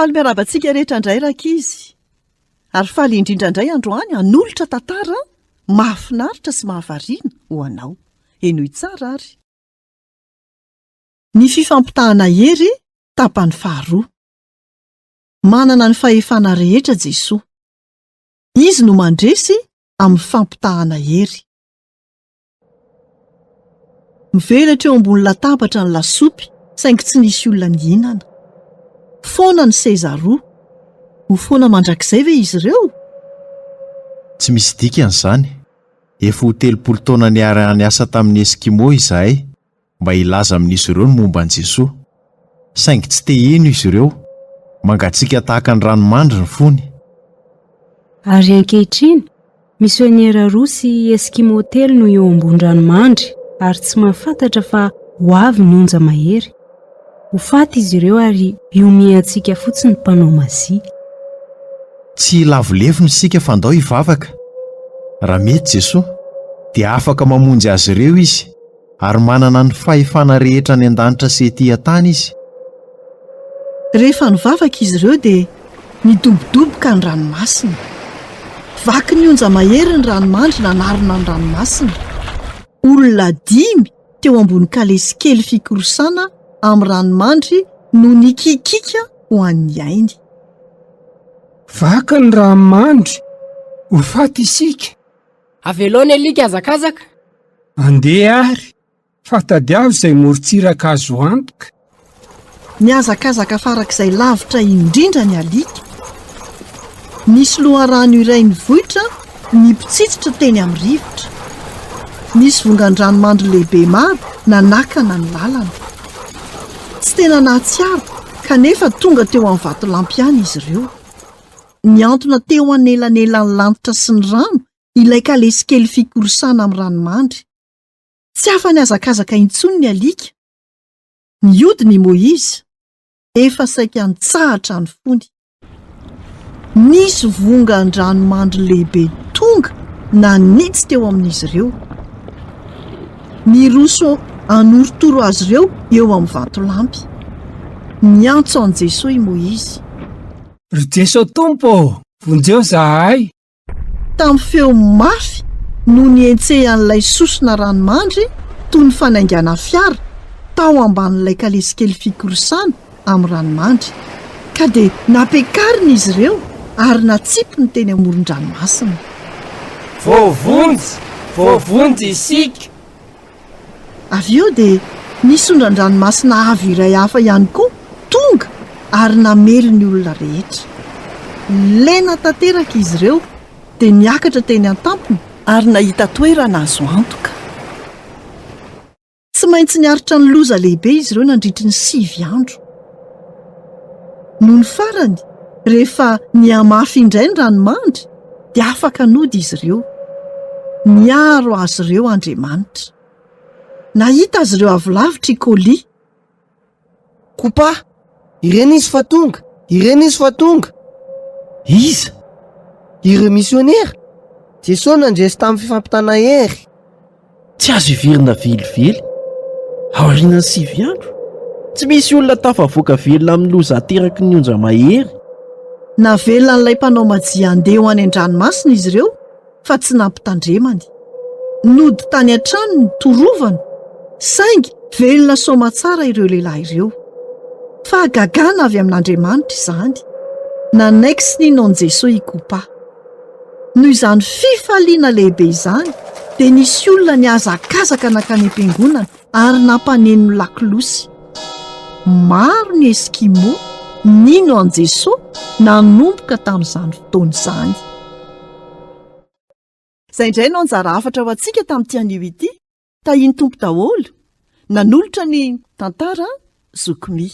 Faly miarabantsika rehetra indray rakizy. Ary faly indrindra indray androany hanolotra tantara mahafinaritra sy mahavariana ho anao. Enoy tsara ary. Ny fifampitahana hery tapany faharoa. Manana ny fahefana rehetra Jesoa. Izy no mandresy amin'ny fampitahana hery. Mivelatra eo ambony latabatra ny lasopy, saingy tsy nisy olona nihinana. Foana ny seza roa. Ho foana mandrakizay ve izy ireo? Tsy misy dikan'izany. Efa ho 30 taona niara-niasa tamin'ny Eskimo izahay mba hilaza amin'izy ireo ny momba an'i Jesoa. Saingy tsy te hino izy ireo. Mangatsiaka tahaka ny ranomandry ny fony. Ary ankehitriny, misionera roa sy Eskimo telo no eo ambony ranomandry ary tsy mahafantatra fa ho avy ny onja mahery. Ho faty izy ireo ary iomiantsika fotsiny mpanao mazia. Tsy lavolevony sika fandao hivavaka. Raha mety Jesoa, dia afaka mamonjy azy ireo izy ary manana ny fahefana rehetra ny an-danitra sy ety an-tany izy. Rehefa nivavaka izy ireo dia nidobodoboka ny ranomasina. Vaky ny onja mahery ny ranomandry nanarona ny ranomasina. Olona 5 teo ambony kalesy kely fikorosana amin'ny ranomandry no nikikika ho an'ny ainy. Vaky ny ranomandry ho faty isika. Avelona alika azakazaka. Andeha ary, fatadiavo izay morontsiraka azo antoka. Niazakazaka farak'izay lavitra indrindra ny alika. Nisy loharano iray nivohitra, nipitsitsitra teny amin'ny rivotra. Nisy vongan-dranomandry lehibe maro nanakana ny lalana. Tsy tena nahatsiaro, kanefa tonga teo amin'ny vatolampy izy ireo. Niantona teo anelanelan'ny lanitra sy ny rano ilay kalesy kely fikorosana amin'ny ranomandry. Tsy afa-niazakazaka intsony ny alika. Niody ny Moizy, efa saika nitsahatra ny fony. Nisy vongan-dranomandry lehibe tonga nanitsy teo amin'izy ireo. Niroso anorotoro azy ireo eo amin'ny vatolampy. Niantso an Jesoa i Moizy. Ry Jesoa Tompo, vonjeo zahay. Tamin'ny feo mafy no nientsehan'ilay sosona ranomandry toy ny fanaingana fiara tao ambanin'ilay kalesy kely fikorosana amin'ny ranomandry. Ka dia napekariny izy ireo ary natsipy ny teny amoron-dranomasina. Voavonjy isika. Avy eo dia nisondran-dranomasina avy iray hafa ihany koa tonga ary namely ny olona rehetra. Lena tanteraka izy ireo dia niakatra teny an-tampony ary nahita toerana azo antoka. Tsy maintsy niaritra ny loza lehibe izy ireo nandritry ny 7 andro. Noho ny farany, rehefa niamafy indray ny ranomandry, dia afaka nody izy ireo. Niaro azy ireo Andriamanitra. Nahita azy ireo avolavitra i Kôly. Kopa, ireny izy fa tonga. Iza? Ireo misionera. Jesosy nandresy tamin'ny fifampitana hery. Tsy azo ivirina vilivily. Aoriana ny 7 andro. Tsy misy olona tafavoaka velona amin'ny loza ateraky ny onja mahery. Navelona n'ilay mpanao majia andeha ho any an-dranomasina izy ireo, fa tsy nampitandremany. Nody tany an-trano ny torovana, saingy velona soma tsara ireo lehilahy ireo. Fa gagana avy amin'Andriamanitra izany. Nanaiky sy ninoan Jesoa ikopa. Noho izany fifaliana lehibe izany, dia nisy olona niazakazaka nakany am-piangonana ary nampaneno lakilosy. Maro ny Eskimo nino an Jesoa nanomboka tamin'izany fotoana izany. Izay indray no anjara hafatra ho antsika tamin'ity anio ity. Tahiny tompo daholo, nanolotra ny tantara zokomy.